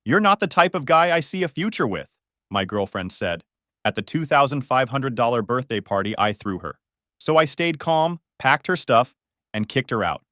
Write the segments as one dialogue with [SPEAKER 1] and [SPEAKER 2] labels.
[SPEAKER 1] You're not the type of guy I see a future with, my girlfriend said at the $2,500 birthday party I threw her. So I stayed calm, packed her stuff, and kicked her out.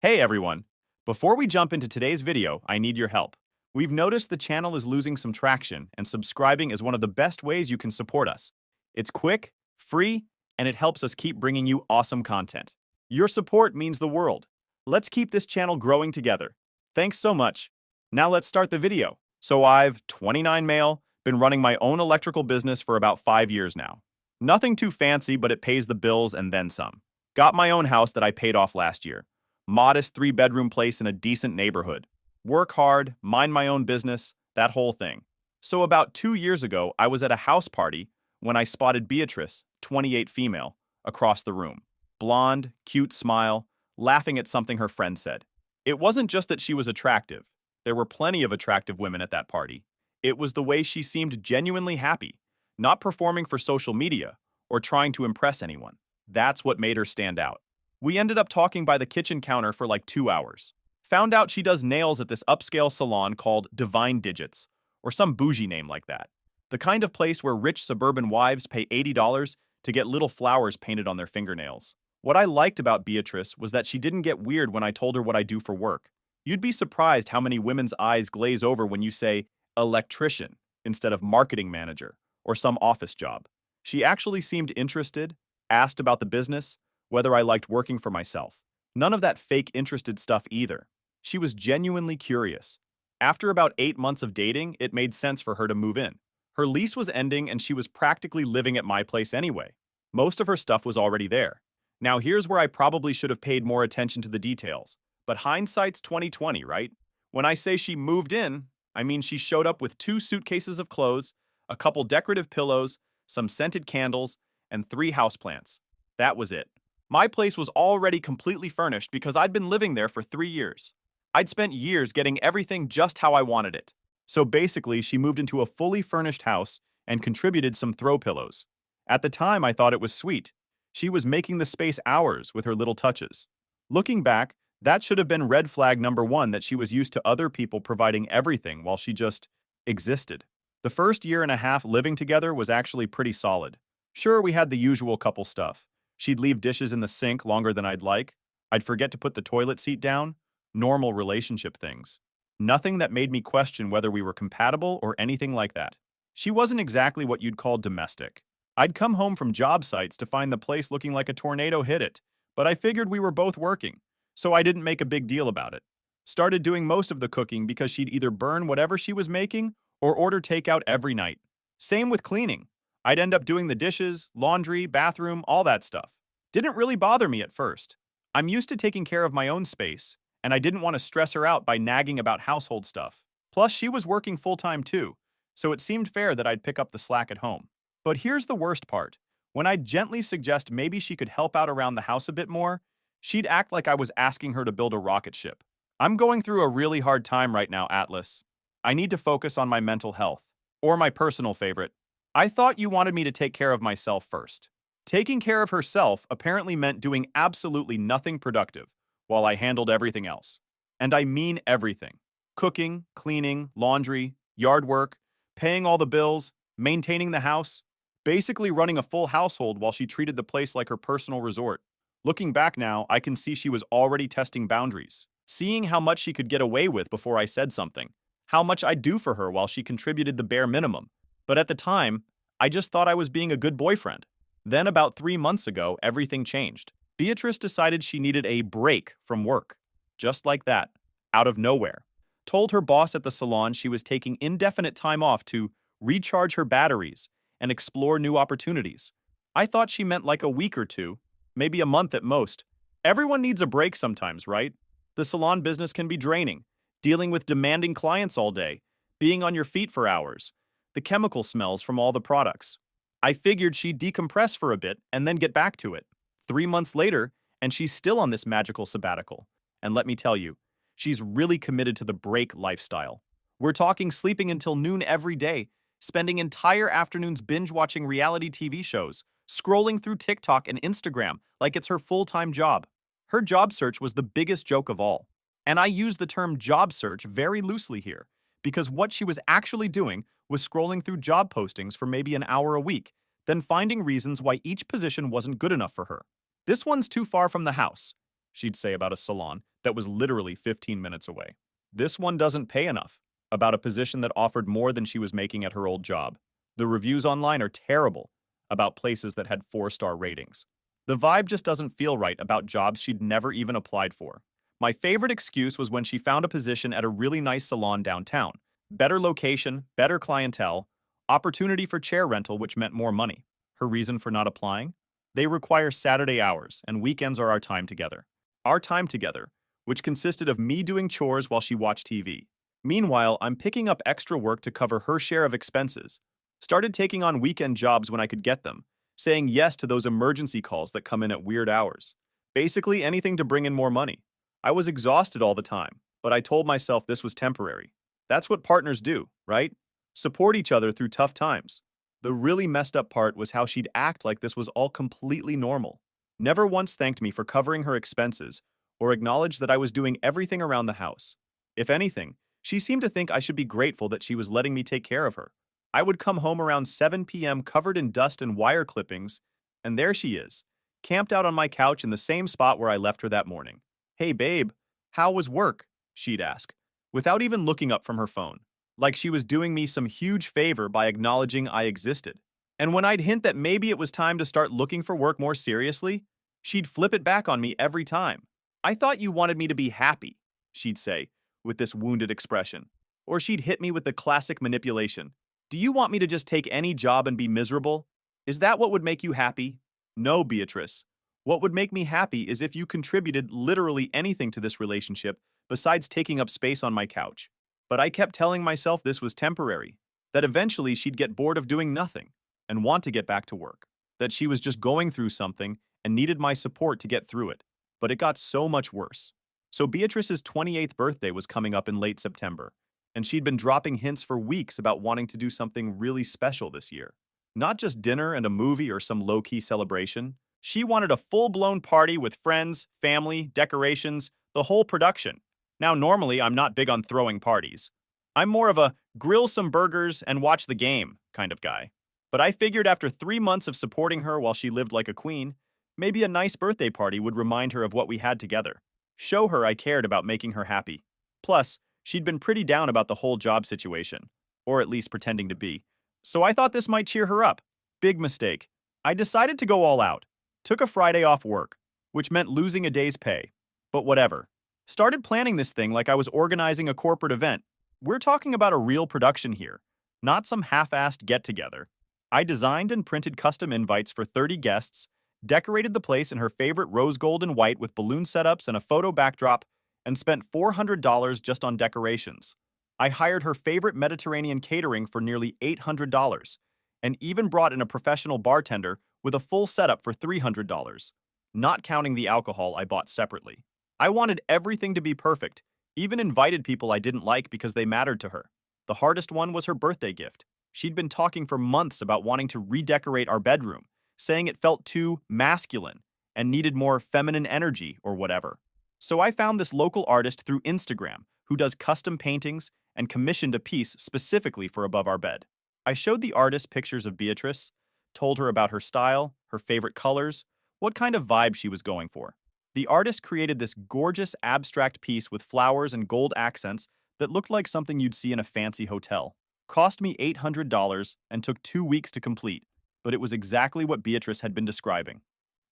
[SPEAKER 1] Hey everyone! Before we jump into today's video, I need your help. We've noticed the channel is losing some traction, and subscribing is one of the best ways you can support us. It's quick, free, and it helps us keep bringing you awesome content. Your support means the world. Let's keep this channel growing together. Thanks so much. Now let's start the video. So I've 29 male, been running my own electrical business for about 5 years now. Nothing too fancy, but it pays the bills and then some. Got my own house that I paid off last year. Modest 3-bedroom place in a decent neighborhood. Work hard, mind my own business, that whole thing. So about 2 years ago, I was at a house party when I spotted Beatrice, 28 female, across the room. Blonde, cute smile, laughing at something her friend said. It wasn't just that she was attractive. There were plenty of attractive women at that party. It was the way she seemed genuinely happy, not performing for social media or trying to impress anyone. That's what made her stand out. We ended up talking by the kitchen counter for like 2 hours. Found out she does nails at this upscale salon called Divine Digits, or some bougie name like that. The kind of place where rich suburban wives pay $80 to get little flowers painted on their fingernails. What I liked about Beatrice was that she didn't get weird when I told her what I do for work. You'd be surprised how many women's eyes glaze over when you say electrician instead of marketing manager or some office job. She actually seemed interested, asked about the business, whether I liked working for myself. None of that fake interested stuff either. She was genuinely curious. After about 8 months of dating, it made sense for her to move in. Her lease was ending and she was practically living at my place anyway. Most of her stuff was already there. Now here's where I probably should have paid more attention to the details. But hindsight's 2020, right? When I say she moved in, I mean she showed up with 2 suitcases of clothes, a couple decorative pillows, some scented candles, and 3 houseplants. That was it. My place was already completely furnished because I'd been living there for 3 years. I'd spent years getting everything just how I wanted it. So basically, she moved into a fully furnished house and contributed some throw pillows. At the time, I thought it was sweet. She was making the space ours with her little touches. Looking back, that should have been red flag number 1 that she was used to other people providing everything while she just existed. The first year and a half living together was actually pretty solid. Sure, we had the usual couple stuff. She'd leave dishes in the sink longer than I'd like. I'd forget to put the toilet seat down. Normal relationship things. Nothing that made me question whether we were compatible or anything like that. She wasn't exactly what you'd call domestic. I'd come home from job sites to find the place looking like a tornado hit it, but I figured we were both working, so I didn't make a big deal about it. Started doing most of the cooking because she'd either burn whatever she was making or order takeout every night. Same with cleaning. I'd end up doing the dishes, laundry, bathroom, all that stuff. Didn't really bother me at first. I'm used to taking care of my own space, and I didn't want to stress her out by nagging about household stuff. Plus, she was working full-time too, so it seemed fair that I'd pick up the slack at home. But here's the worst part. When I'd gently suggest maybe she could help out around the house a bit more, she'd act like I was asking her to build a rocket ship. I'm going through a really hard time right now, Atlas. I need to focus on my mental health. Or my personal favorite. I thought you wanted me to take care of myself first. Taking care of herself apparently meant doing absolutely nothing productive, while I handled everything else. And I mean everything. Cooking, cleaning, laundry, yard work, paying all the bills, maintaining the house, basically running a full household while she treated the place like her personal resort. Looking back now, I can see she was already testing boundaries, seeing how much she could get away with before I said something, how much I'd do for her while she contributed the bare minimum. But at the time, I just thought I was being a good boyfriend. Then about 3 months ago, everything changed. Beatrice decided she needed a break from work. Just like that, out of nowhere. Told her boss at the salon she was taking indefinite time off to recharge her batteries and explore new opportunities. I thought she meant like a week or 2, maybe a month at most. Everyone needs a break sometimes, right? The salon business can be draining, dealing with demanding clients all day, being on your feet for hours, the chemical smells from all the products. I figured she'd decompress for a bit and then get back to it. 3 months later, and she's still on this magical sabbatical. And let me tell you, she's really committed to the break lifestyle. We're talking sleeping until noon every day, spending entire afternoons binge-watching reality TV shows, scrolling through TikTok and Instagram like it's her full-time job. Her job search was the biggest joke of all. And I use the term job search very loosely here, because what she was actually doing was scrolling through job postings for maybe an hour a week, then finding reasons why each position wasn't good enough for her. This one's too far from the house, she'd say about a salon that was literally 15 minutes away. This one doesn't pay enough, about a position that offered more than she was making at her old job. The reviews online are terrible, about places that had 4-star ratings. The vibe just doesn't feel right about jobs she'd never even applied for. My favorite excuse was when she found a position at a really nice salon downtown. Better location, better clientele, opportunity for chair rental, which meant more money. Her reason for not applying? They require Saturday hours, and weekends are our time together. Our time together, which consisted of me doing chores while she watched TV. Meanwhile, I'm picking up extra work to cover her share of expenses. Started taking on weekend jobs when I could get them, saying yes to those emergency calls that come in at weird hours. Basically anything to bring in more money. I was exhausted all the time, but I told myself this was temporary. That's what partners do, right? Support each other through tough times. The really messed up part was how she'd act like this was all completely normal. Never once thanked me for covering her expenses or acknowledged that I was doing everything around the house. If anything, she seemed to think I should be grateful that she was letting me take care of her. I would come home around 7 p.m. covered in dust and wire clippings, and there she is, camped out on my couch in the same spot where I left her that morning. "Hey babe, how was work?" she'd ask, without even looking up from her phone, like she was doing me some huge favor by acknowledging I existed. And when I'd hint that maybe it was time to start looking for work more seriously, she'd flip it back on me every time. "I thought you wanted me to be happy," she'd say, with this wounded expression. Or she'd hit me with the classic manipulation. "Do you want me to just take any job and be miserable? Is that what would make you happy?" No, Beatrice. What would make me happy is if you contributed literally anything to this relationship besides taking up space on my couch. But I kept telling myself this was temporary, that eventually she'd get bored of doing nothing and want to get back to work, that she was just going through something and needed my support to get through it. But it got so much worse. So Beatrice's 28th birthday was coming up in late September, and she'd been dropping hints for weeks about wanting to do something really special this year. Not just dinner and a movie or some low-key celebration. She wanted a full-blown party with friends, family, decorations, the whole production. Now, normally, I'm not big on throwing parties. I'm more of a grill some burgers and watch the game kind of guy. But I figured after 3 months of supporting her while she lived like a queen, maybe a nice birthday party would remind her of what we had together. Show her I cared about making her happy. Plus, she'd been pretty down about the whole job situation, or at least pretending to be. So I thought this might cheer her up. Big mistake. I decided to go all out. Took a Friday off work, which meant losing a day's pay. But whatever. Started planning this thing like I was organizing a corporate event. We're talking about a real production here, not some half-assed get-together. I designed and printed custom invites for 30 guests, decorated the place in her favorite rose gold and white with balloon setups and a photo backdrop, and spent $400 just on decorations. I hired her favorite Mediterranean catering for nearly $800, and even brought in a professional bartender with a full setup for $300, not counting the alcohol I bought separately. I wanted everything to be perfect, even invited people I didn't like because they mattered to her. The hardest one was her birthday gift. She'd been talking for months about wanting to redecorate our bedroom, saying it felt too masculine and needed more feminine energy or whatever. So I found this local artist through Instagram who does custom paintings and commissioned a piece specifically for above our bed. I showed the artist pictures of Beatrice, told her about her style, her favorite colors, what kind of vibe she was going for. The artist created this gorgeous abstract piece with flowers and gold accents that looked like something you'd see in a fancy hotel. Cost me $800 and took 2 weeks to complete, but it was exactly what Beatrice had been describing.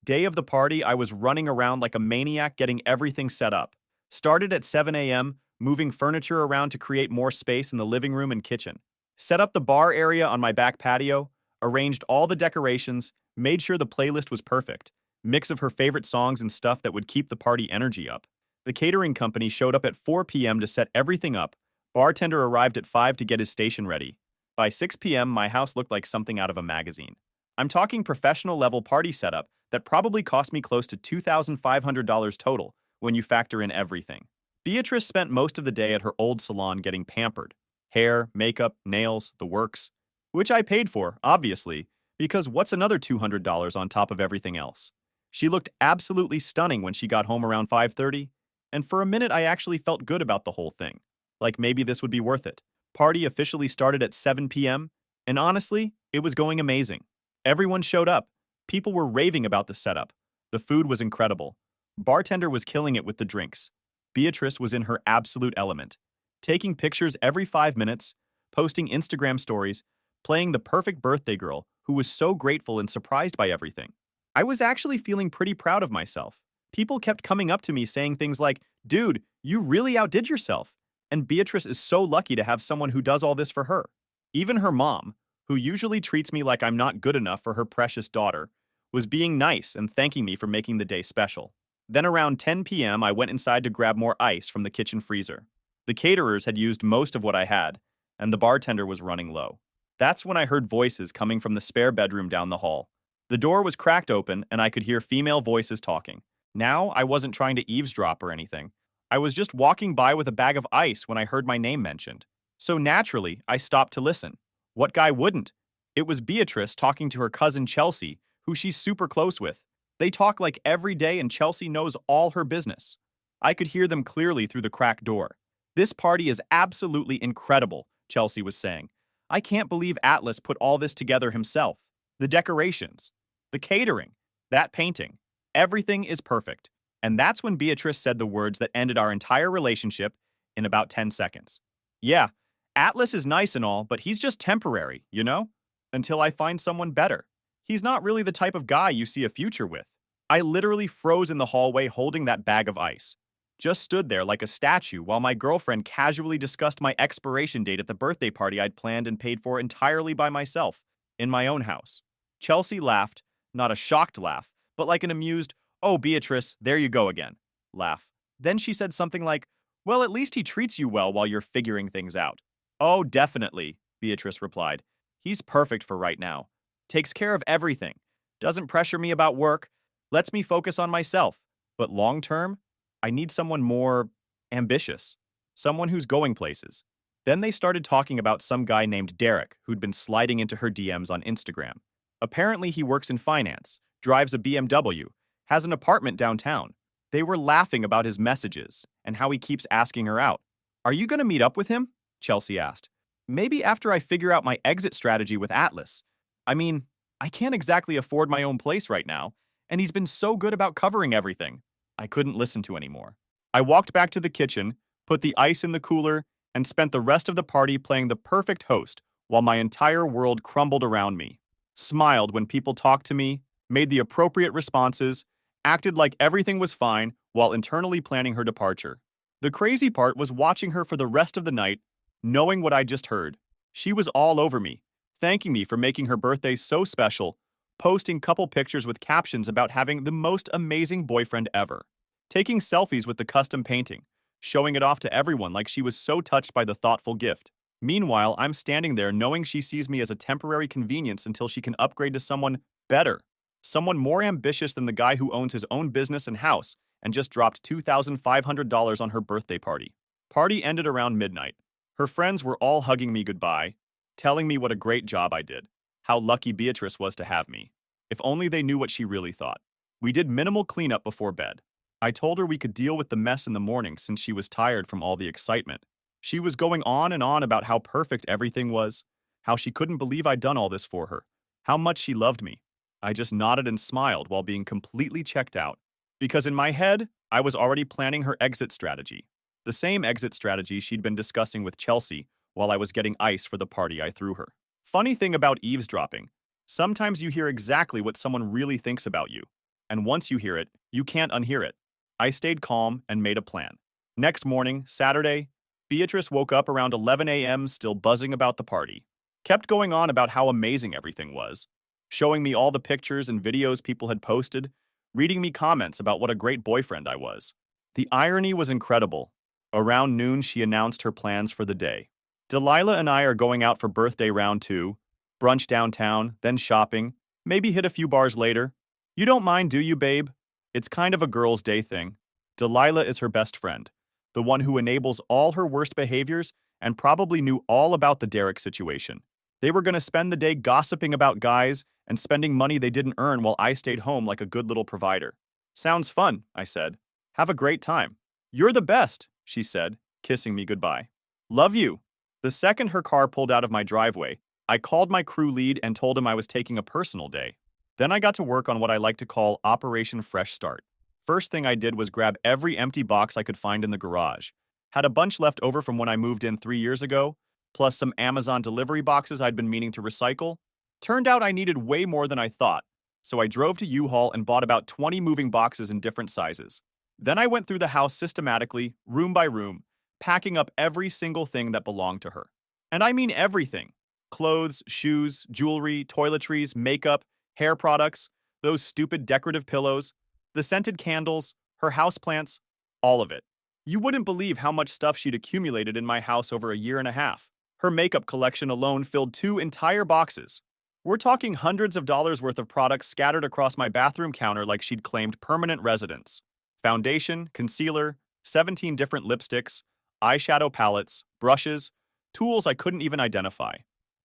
[SPEAKER 1] Day of the party, I was running around like a maniac getting everything set up. Started at 7 a.m., moving furniture around to create more space in the living room and kitchen. Set up the bar area on my back patio, arranged all the decorations, made sure the playlist was perfect. Mix of her favorite songs and stuff that would keep the party energy up. The catering company showed up at 4 p.m. to set everything up. Bartender arrived at 5 to get his station ready. By 6 p.m., my house looked like something out of a magazine. I'm talking professional-level party setup that probably cost me close to $2,500 total when you factor in everything. Beatrice spent most of the day at her old salon getting pampered. Hair, makeup, nails, the works. Which I paid for, obviously, because what's another $200 on top of everything else? She looked absolutely stunning when she got home around 5:30, and for a minute I actually felt good about the whole thing. Like maybe this would be worth it. Party officially started at 7 p.m., and honestly, it was going amazing. Everyone showed up. People were raving about the setup. The food was incredible. Bartender was killing it with the drinks. Beatrice was in her absolute element, taking pictures every 5 minutes, posting Instagram stories, playing the perfect birthday girl who was so grateful and surprised by everything. I was actually feeling pretty proud of myself. People kept coming up to me saying things like, "Dude, you really outdid yourself." And Beatrice is so lucky to have someone who does all this for her. Even her mom, who usually treats me like I'm not good enough for her precious daughter, was being nice and thanking me for making the day special. Then around 10 p.m., I went inside to grab more ice from the kitchen freezer. The caterers had used most of what I had, and the bartender was running low. That's when I heard voices coming from the spare bedroom down the hall. The door was cracked open, and I could hear female voices talking. Now, I wasn't trying to eavesdrop or anything. I was just walking by with a bag of ice when I heard my name mentioned. So naturally, I stopped to listen. What guy wouldn't? It was Beatrice talking to her cousin Chelsea, who she's super close with. They talk like every day, and Chelsea knows all her business. I could hear them clearly through the cracked door. "This party is absolutely incredible," Chelsea was saying. "I can't believe Atlas put all this together himself. The decorations, the catering, that painting, everything is perfect." And that's when Beatrice said the words that ended our entire relationship in about 10 seconds. "Yeah, Atlas is nice and all, but he's just temporary, you know? Until I find someone better. He's not really the type of guy you see a future with." I literally froze in the hallway holding that bag of ice. Just stood there like a statue while my girlfriend casually discussed my expiration date at the birthday party I'd planned and paid for entirely by myself, in my own house. Chelsea laughed, not a shocked laugh, but like an amused, "Oh, Beatrice, there you go again," laugh. Then she said something like, "Well, at least he treats you well while you're figuring things out." "Oh, definitely," Beatrice replied. "He's perfect for right now. Takes care of everything. Doesn't pressure me about work. Lets me focus on myself. But long term, I need someone more ambitious. Someone who's going places." Then they started talking about some guy named Derek who'd been sliding into her DMs on Instagram. Apparently, he works in finance, drives a BMW, has an apartment downtown. They were laughing about his messages and how he keeps asking her out. "Are you going to meet up with him?" Chelsea asked. "Maybe after I figure out my exit strategy with Atlas. I mean, I can't exactly afford my own place right now, and he's been so good about covering everything." I couldn't listen to anymore. I walked back to the kitchen, put the ice in the cooler, and spent the rest of the party playing the perfect host while my entire world crumbled around me. Smiled when people talked to me, made the appropriate responses, acted like everything was fine while internally planning her departure. The crazy part was watching her for the rest of the night, knowing what I just heard. She was all over me, thanking me for making her birthday so special, posting couple pictures with captions about having the most amazing boyfriend ever, taking selfies with the custom painting, showing it off to everyone like she was so touched by the thoughtful gift. Meanwhile, I'm standing there knowing she sees me as a temporary convenience until she can upgrade to someone better, someone more ambitious than the guy who owns his own business and house and just dropped $2,500 on her birthday party. Party ended around midnight. Her friends were all hugging me goodbye, telling me what a great job I did, how lucky Beatrice was to have me. If only they knew what she really thought. We did minimal cleanup before bed. I told her we could deal with the mess in the morning since she was tired from all the excitement. She was going on and on about how perfect everything was, how she couldn't believe I'd done all this for her, how much she loved me. I just nodded and smiled while being completely checked out. Because in my head, I was already planning her exit strategy. The same exit strategy she'd been discussing with Chelsea while I was getting ice for the party I threw her. Funny thing about eavesdropping, sometimes you hear exactly what someone really thinks about you. And once you hear it, you can't unhear it. I stayed calm and made a plan. Next morning, Saturday, Beatrice woke up around 11 a.m. still buzzing about the party. Kept going on about how amazing everything was, showing me all the pictures and videos people had posted, reading me comments about what a great boyfriend I was. The irony was incredible. Around noon, she announced her plans for the day. "Delilah and I are going out for birthday round 2, brunch downtown, then shopping, maybe hit a few bars later. You don't mind, do you, babe? It's kind of a girl's day thing." Delilah is her best friend, the one who enables all her worst behaviors and probably knew all about the Derek situation. They were going to spend the day gossiping about guys and spending money they didn't earn while I stayed home like a good little provider. "Sounds fun," I said. "Have a great time." "You're the best," she said, kissing me goodbye. "Love you." The second her car pulled out of my driveway, I called my crew lead and told him I was taking a personal day. Then I got to work on what I like to call Operation Fresh Start. First thing I did was grab every empty box I could find in the garage. Had a bunch left over from when I moved in 3 years ago, plus some Amazon delivery boxes I'd been meaning to recycle. Turned out I needed way more than I thought, so I drove to U-Haul and bought about 20 moving boxes in different sizes. Then I went through the house systematically, room by room, packing up every single thing that belonged to her. And I mean everything. Clothes, shoes, jewelry, toiletries, makeup, hair products, those stupid decorative pillows, the scented candles, her houseplants, all of it. You wouldn't believe how much stuff she'd accumulated in my house over a year and a half. Her makeup collection alone filled 2 entire boxes. We're talking hundreds of dollars worth of products scattered across my bathroom counter like she'd claimed permanent residence. Foundation, concealer, 17 different lipsticks, eyeshadow palettes, brushes, tools I couldn't even identify.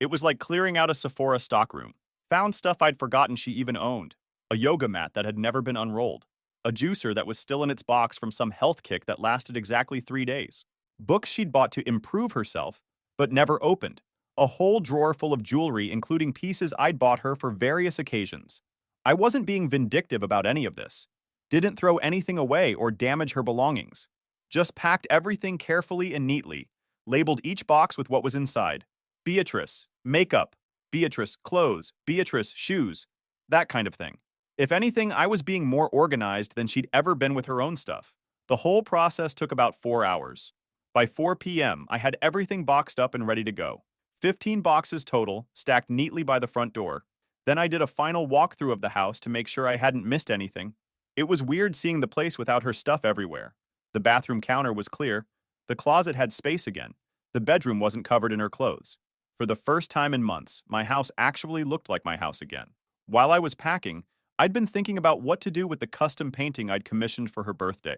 [SPEAKER 1] It was like clearing out a Sephora stockroom. Found stuff I'd forgotten she even owned. A yoga mat that had never been unrolled. A juicer that was still in its box from some health kick that lasted exactly 3 days. Books she'd bought to improve herself, but never opened. A whole drawer full of jewelry, including pieces I'd bought her for various occasions. I wasn't being vindictive about any of this. Didn't throw anything away or damage her belongings. Just packed everything carefully and neatly, labeled each box with what was inside. Beatrice, makeup. Beatrice, clothes. Beatrice, shoes. That kind of thing. If anything, I was being more organized than she'd ever been with her own stuff. The whole process took about 4 hours. By 4 p.m., I had everything boxed up and ready to go. 15 boxes total, stacked neatly by the front door. Then I did a final walkthrough of the house to make sure I hadn't missed anything. It was weird seeing the place without her stuff everywhere. The bathroom counter was clear. The closet had space again. The bedroom wasn't covered in her clothes. For the first time in months, my house actually looked like my house again. While I was packing, I'd been thinking about what to do with the custom painting I'd commissioned for her birthday.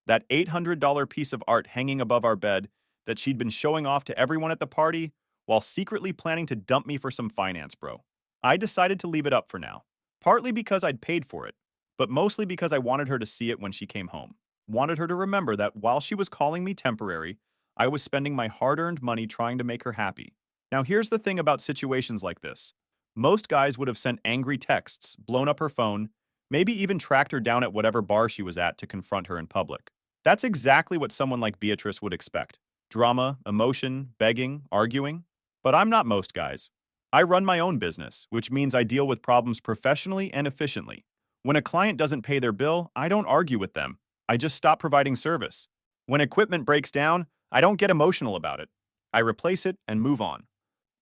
[SPEAKER 1] That $800 piece of art hanging above our bed that she'd been showing off to everyone at the party while secretly planning to dump me for some finance bro. I decided to leave it up for now, partly because I'd paid for it, but mostly because I wanted her to see it when she came home. Wanted her to remember that while she was calling me temporary, I was spending my hard-earned money trying to make her happy. Now here's the thing about situations like this. Most guys would have sent angry texts, blown up her phone, maybe even tracked her down at whatever bar she was at to confront her in public. That's exactly what someone like Beatrice would expect. Drama, emotion, begging, arguing. But I'm not most guys. I run my own business, which means I deal with problems professionally and efficiently. When a client doesn't pay their bill, I don't argue with them. I just stop providing service. When equipment breaks down, I don't get emotional about it. I replace it and move on.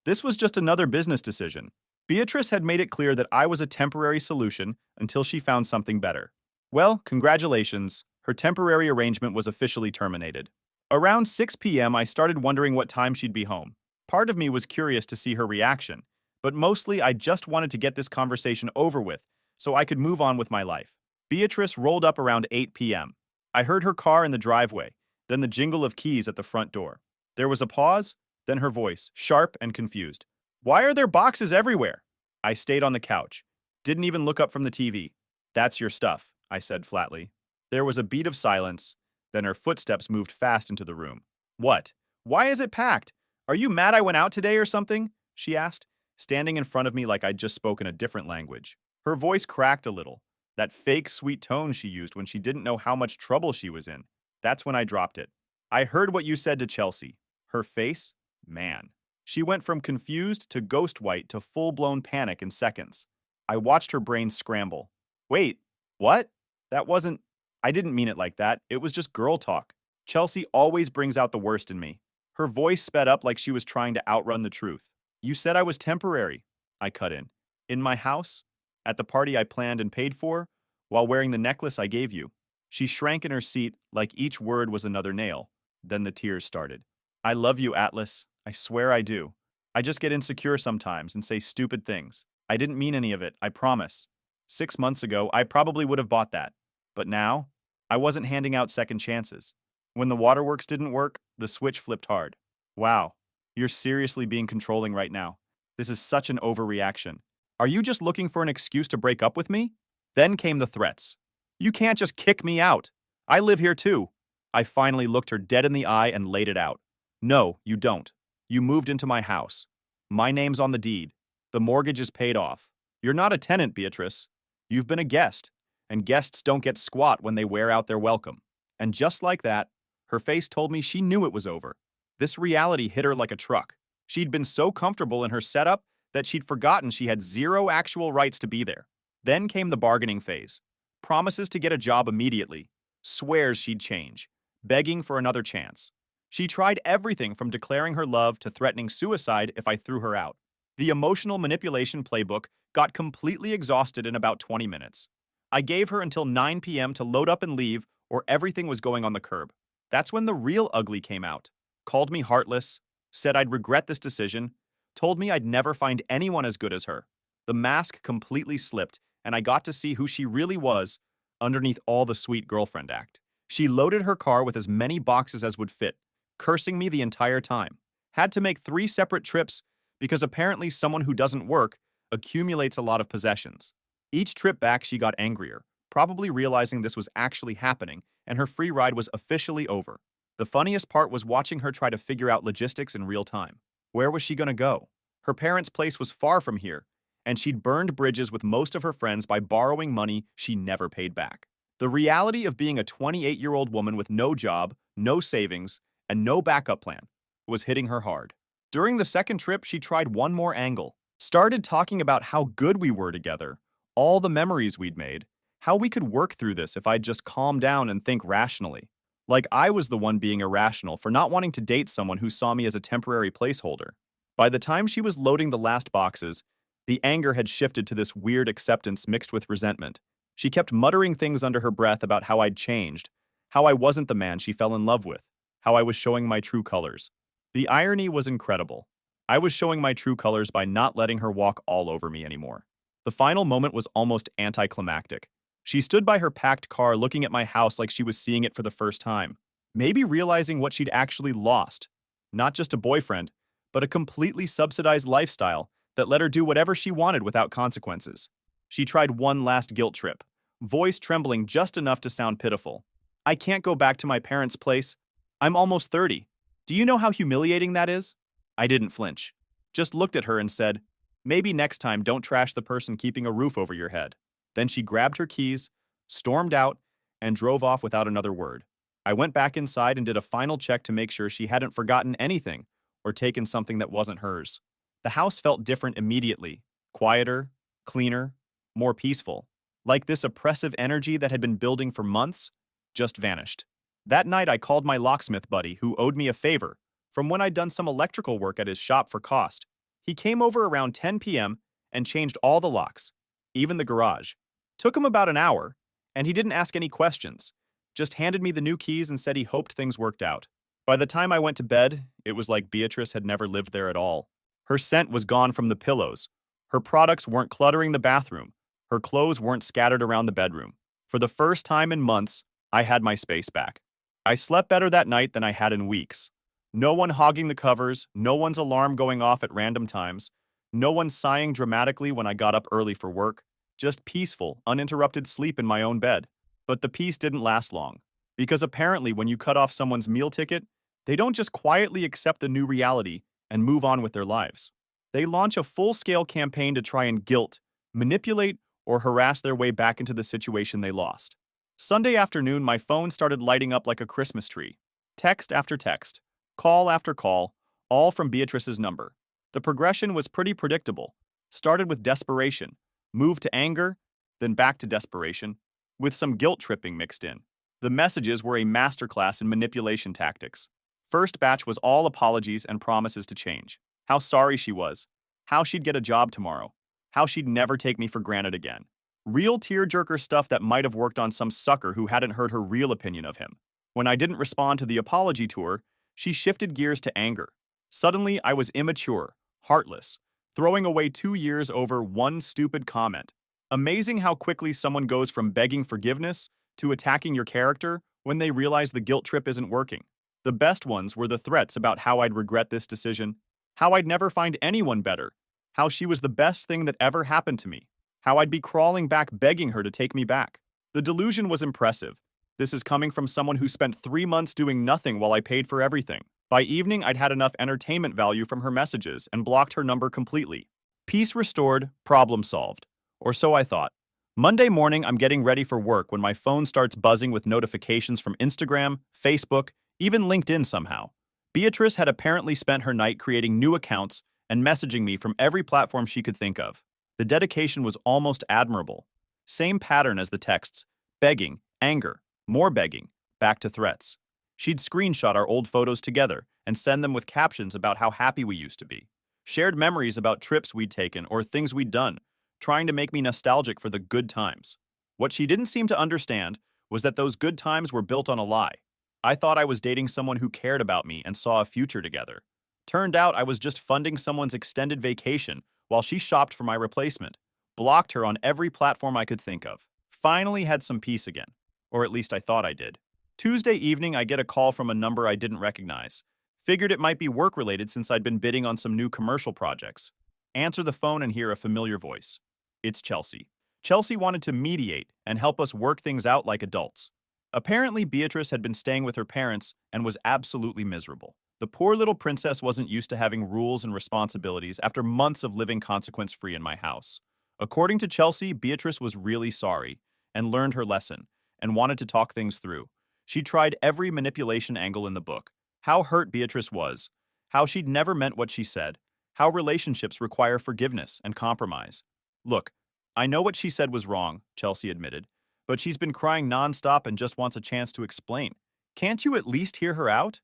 [SPEAKER 1] This was just another business decision. Beatrice had made it clear that I was a temporary solution until she found something better. Well, congratulations. Her temporary arrangement was officially terminated. Around 6 p.m., I started wondering what time she'd be home. Part of me was curious to see her reaction, but mostly I just wanted to get this conversation over with so I could move on with my life. Beatrice rolled up around 8 p.m. I heard her car in the driveway, then the jingle of keys at the front door. There was a pause, then her voice, sharp and confused. Why are there boxes everywhere? I stayed on the couch. Didn't even look up from the TV. That's your stuff, I said flatly. There was a beat of silence, then her footsteps moved fast into the room. What? Why is it packed? Are you mad I went out today or something? She asked, standing in front of me like I'd just spoken a different language. Her voice cracked a little, that fake sweet tone she used when she didn't know how much trouble she was in. That's when I dropped it. I heard what you said to Chelsea. Her face? Man. She went from confused to ghost white to full-blown panic in seconds. I watched her brain scramble. Wait, what? I didn't mean it like that. It was just girl talk. Chelsea always brings out the worst in me. Her voice sped up like she was trying to outrun the truth. You said I was temporary, I cut in. In my house? At the party I planned and paid for? While wearing the necklace I gave you? She shrank in her seat like each word was another nail. Then the tears started. I love you, Atlas. I swear I do. I just get insecure sometimes and say stupid things. I didn't mean any of it, I promise. 6 months ago, I probably would have bought that. But now, I wasn't handing out second chances. When the waterworks didn't work, the switch flipped hard. Wow, you're seriously being controlling right now. This is such an overreaction. Are you just looking for an excuse to break up with me? Then came the threats. You can't just kick me out. I live here too. I finally looked her dead in the eye and laid it out. No, you don't. You moved into my house. My name's on the deed. The mortgage is paid off. You're not a tenant, Beatrice. You've been a guest, and guests don't get squat when they wear out their welcome. And just like that, her face told me she knew it was over. This reality hit her like a truck. She'd been so comfortable in her setup that she'd forgotten she had zero actual rights to be there. Then came the bargaining phase. Promises to get a job immediately. Swears she'd change. Begging for another chance. She tried everything from declaring her love to threatening suicide if I threw her out. The emotional manipulation playbook got completely exhausted in about 20 minutes. I gave her until 9 p.m. to load up and leave, or everything was going on the curb. That's when the real ugly came out. Called me heartless, said I'd regret this decision, told me I'd never find anyone as good as her. The mask completely slipped, and I got to see who she really was underneath all the sweet girlfriend act. She loaded her car with as many boxes as would fit, cursing me the entire time. Had to make 3 separate trips because apparently someone who doesn't work accumulates a lot of possessions. Each trip back, she got angrier, probably realizing this was actually happening and her free ride was officially over. The funniest part was watching her try to figure out logistics in real time. Where was she going to go? Her parents' place was far from here, and she'd burned bridges with most of her friends by borrowing money she never paid back. The reality of being a 28-year-old woman with no job, no savings, and no backup plan was hitting her hard. During the second trip, she tried one more angle. Started talking about how good we were together, all the memories we'd made, how we could work through this if I'd just calm down and think rationally. Like I was the one being irrational for not wanting to date someone who saw me as a temporary placeholder. By the time she was loading the last boxes, the anger had shifted to this weird acceptance mixed with resentment. She kept muttering things under her breath about how I'd changed, how I wasn't the man she fell in love with, how I was showing my true colors. The irony was incredible. I was showing my true colors by not letting her walk all over me anymore. The final moment was almost anticlimactic. She stood by her packed car looking at my house like she was seeing it for the first time, maybe realizing what she'd actually lost. Not just a boyfriend, but a completely subsidized lifestyle that let her do whatever she wanted without consequences. She tried one last guilt trip, voice trembling just enough to sound pitiful. I can't go back to my parents' place. I'm almost 30. Do you know how humiliating that is? I didn't flinch. Just looked at her and said, maybe next time don't trash the person keeping a roof over your head. Then she grabbed her keys, stormed out, and drove off without another word. I went back inside and did a final check to make sure she hadn't forgotten anything or taken something that wasn't hers. The house felt different immediately, quieter, cleaner, more peaceful. Like this oppressive energy that had been building for months just vanished. That night I called my locksmith buddy who owed me a favor from when I'd done some electrical work at his shop for cost. He came over around 10 p.m. and changed all the locks, even the garage. Took him about an hour, and he didn't ask any questions, just handed me the new keys and said he hoped things worked out. By the time I went to bed, it was like Beatrice had never lived there at all. Her scent was gone from the pillows. Her products weren't cluttering the bathroom. Her clothes weren't scattered around the bedroom. For the first time in months, I had my space back. I slept better that night than I had in weeks. No one hogging the covers, no one's alarm going off at random times, no one sighing dramatically when I got up early for work. Just peaceful, uninterrupted sleep in my own bed. But the peace didn't last long. Because apparently when you cut off someone's meal ticket, they don't just quietly accept the new reality and move on with their lives. They launch a full-scale campaign to try and guilt, manipulate, or harass their way back into the situation they lost. Sunday afternoon, my phone started lighting up like a Christmas tree. Text after text, call after call, all from Beatrice's number. The progression was pretty predictable. Started with desperation, moved to anger, then back to desperation, with some guilt tripping mixed in. The messages were a masterclass in manipulation tactics. First batch was all apologies and promises to change. How sorry she was. How she'd get a job tomorrow. How she'd never take me for granted again. Real tearjerker stuff that might have worked on some sucker who hadn't heard her real opinion of him. When I didn't respond to the apology tour, she shifted gears to anger. Suddenly, I was immature, heartless, throwing away 2 years over one stupid comment. Amazing how quickly someone goes from begging forgiveness to attacking your character when they realize the guilt trip isn't working. The best ones were the threats about how I'd regret this decision, how I'd never find anyone better, how she was the best thing that ever happened to me, how I'd be crawling back begging her to take me back. The delusion was impressive. This is coming from someone who spent 3 months doing nothing while I paid for everything. By evening, I'd had enough entertainment value from her messages and blocked her number completely. Peace restored, problem solved. Or so I thought. Monday morning, I'm getting ready for work when my phone starts buzzing with notifications from Instagram, Facebook, even LinkedIn somehow. Beatrice had apparently spent her night creating new accounts and messaging me from every platform she could think of. The dedication was almost admirable. Same pattern as the texts: begging, anger, more begging, back to threats. She'd screenshot our old photos together and send them with captions about how happy we used to be. Shared memories about trips we'd taken or things we'd done, trying to make me nostalgic for the good times. What she didn't seem to understand was that those good times were built on a lie. I thought I was dating someone who cared about me and saw a future together. Turned out I was just funding someone's extended vacation while she shopped for my replacement. Blocked her on every platform I could think of. Finally had some peace again. Or at least I thought I did. Tuesday evening, I get a call from a number I didn't recognize. Figured it might be work-related since I'd been bidding on some new commercial projects. Answer the phone and hear a familiar voice. It's Chelsea. Chelsea wanted to mediate and help us work things out like adults. Apparently, Beatrice had been staying with her parents and was absolutely miserable. The poor little princess wasn't used to having rules and responsibilities after months of living consequence-free in my house. According to Chelsea, Beatrice was really sorry and learned her lesson and wanted to talk things through. She tried every manipulation angle in the book. How hurt Beatrice was, how she'd never meant what she said, how relationships require forgiveness and compromise. Look, I know what she said was wrong, Chelsea admitted, but she's been crying nonstop and just wants a chance to explain. Can't you at least hear her out?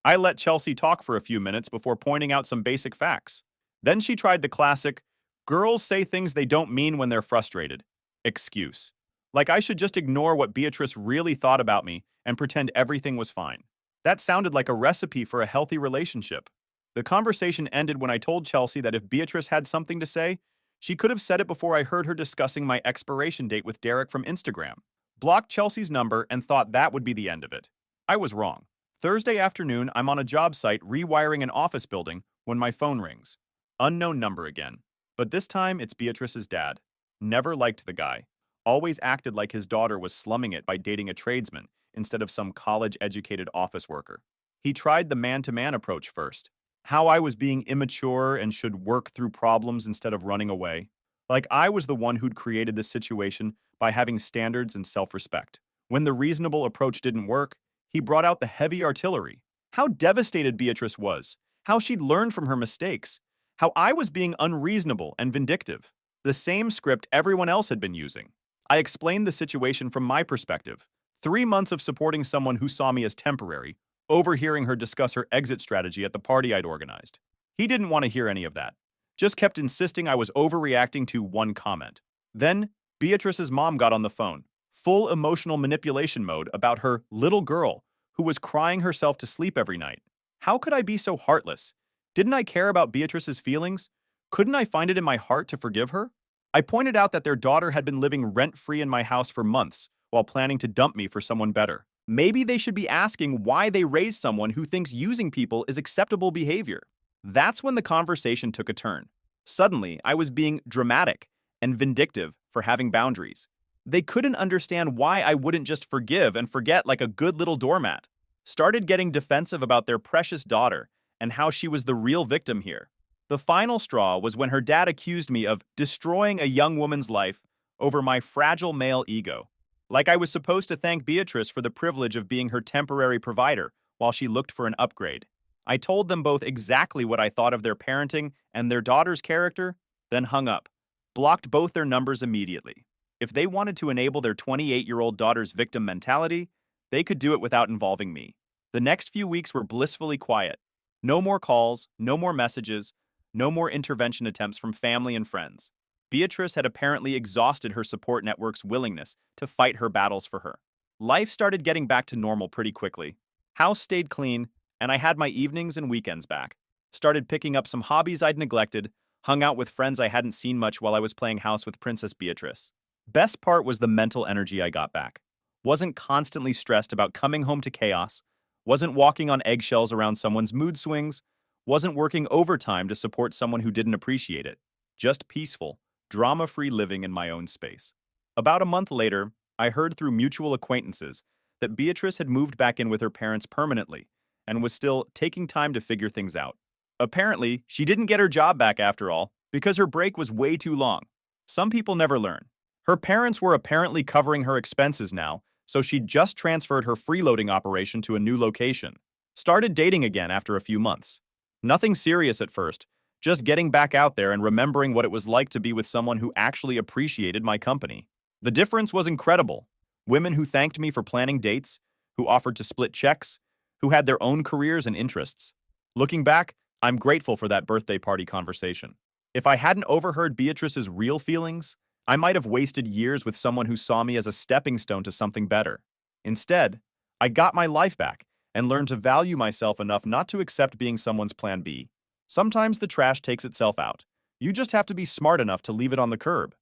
[SPEAKER 1] I let Chelsea talk for a few minutes before pointing out some basic facts. Then she tried the classic, girls say things they don't mean when they're frustrated, excuse. Like I should just ignore what Beatrice really thought about me and pretend everything was fine. That sounded like a recipe for a healthy relationship. The conversation ended when I told Chelsea that if Beatrice had something to say, she could have said it before I heard her discussing my expiration date with Derek from Instagram. Blocked Chelsea's number and thought that would be the end of it. I was wrong. Thursday afternoon, I'm on a job site rewiring an office building when my phone rings. Unknown number again. But this time, it's Beatrice's dad. Never liked the guy. Always acted like his daughter was slumming it by dating a tradesman instead of some college-educated office worker. He tried the man-to-man approach first. How I was being immature and should work through problems instead of running away. Like I was the one who'd created this situation by having standards and self-respect. When the reasonable approach didn't work, he brought out the heavy artillery. How devastated Beatrice was. How she'd learned from her mistakes. How I was being unreasonable and vindictive. The same script everyone else had been using. I explained the situation from my perspective. 3 months of supporting someone who saw me as temporary, overhearing her discuss her exit strategy at the party I'd organized. He didn't want to hear any of that. Just kept insisting I was overreacting to one comment. Then, Beatrice's mom got on the phone, full emotional manipulation mode about her little girl who was crying herself to sleep every night. How could I be so heartless? Didn't I care about Beatrice's feelings? Couldn't I find it in my heart to forgive her? I pointed out that their daughter had been living rent-free in my house for months while planning to dump me for someone better. Maybe they should be asking why they raised someone who thinks using people is acceptable behavior. That's when the conversation took a turn. Suddenly, I was being dramatic and vindictive for having boundaries. They couldn't understand why I wouldn't just forgive and forget like a good little doormat. Started getting defensive about their precious daughter and how she was the real victim here. The final straw was when her dad accused me of destroying a young woman's life over my fragile male ego. Like I was supposed to thank Beatrice for the privilege of being her temporary provider while she looked for an upgrade. I told them both exactly what I thought of their parenting and their daughter's character, then hung up. Blocked both their numbers immediately. If they wanted to enable their 28-year-old daughter's victim mentality, they could do it without involving me. The next few weeks were blissfully quiet. No more calls, no more messages, no more intervention attempts from family and friends. Beatrice had apparently exhausted her support network's willingness to fight her battles for her. Life started getting back to normal pretty quickly. House stayed clean, and I had my evenings and weekends back. Started picking up some hobbies I'd neglected, hung out with friends I hadn't seen much while I was playing house with Princess Beatrice. Best part was the mental energy I got back. Wasn't constantly stressed about coming home to chaos, wasn't walking on eggshells around someone's mood swings, wasn't working overtime to support someone who didn't appreciate it. Just peaceful, drama-free living in my own space. About a month later, I heard through mutual acquaintances that Beatrice had moved back in with her parents permanently and was still taking time to figure things out. Apparently, she didn't get her job back after all because her break was way too long. Some people never learn. Her parents were apparently covering her expenses now, so she just transferred her freeloading operation to a new location. Started dating again after a few months. Nothing serious at first, just getting back out there and remembering what it was like to be with someone who actually appreciated my company. The difference was incredible. Women who thanked me for planning dates, who offered to split checks, who had their own careers and interests. Looking back, I'm grateful for that birthday party conversation. If I hadn't overheard Beatrice's real feelings, I might have wasted years with someone who saw me as a stepping stone to something better. Instead, I got my life back and learned to value myself enough not to accept being someone's plan B. Sometimes the trash takes itself out. You just have to be smart enough to leave it on the curb.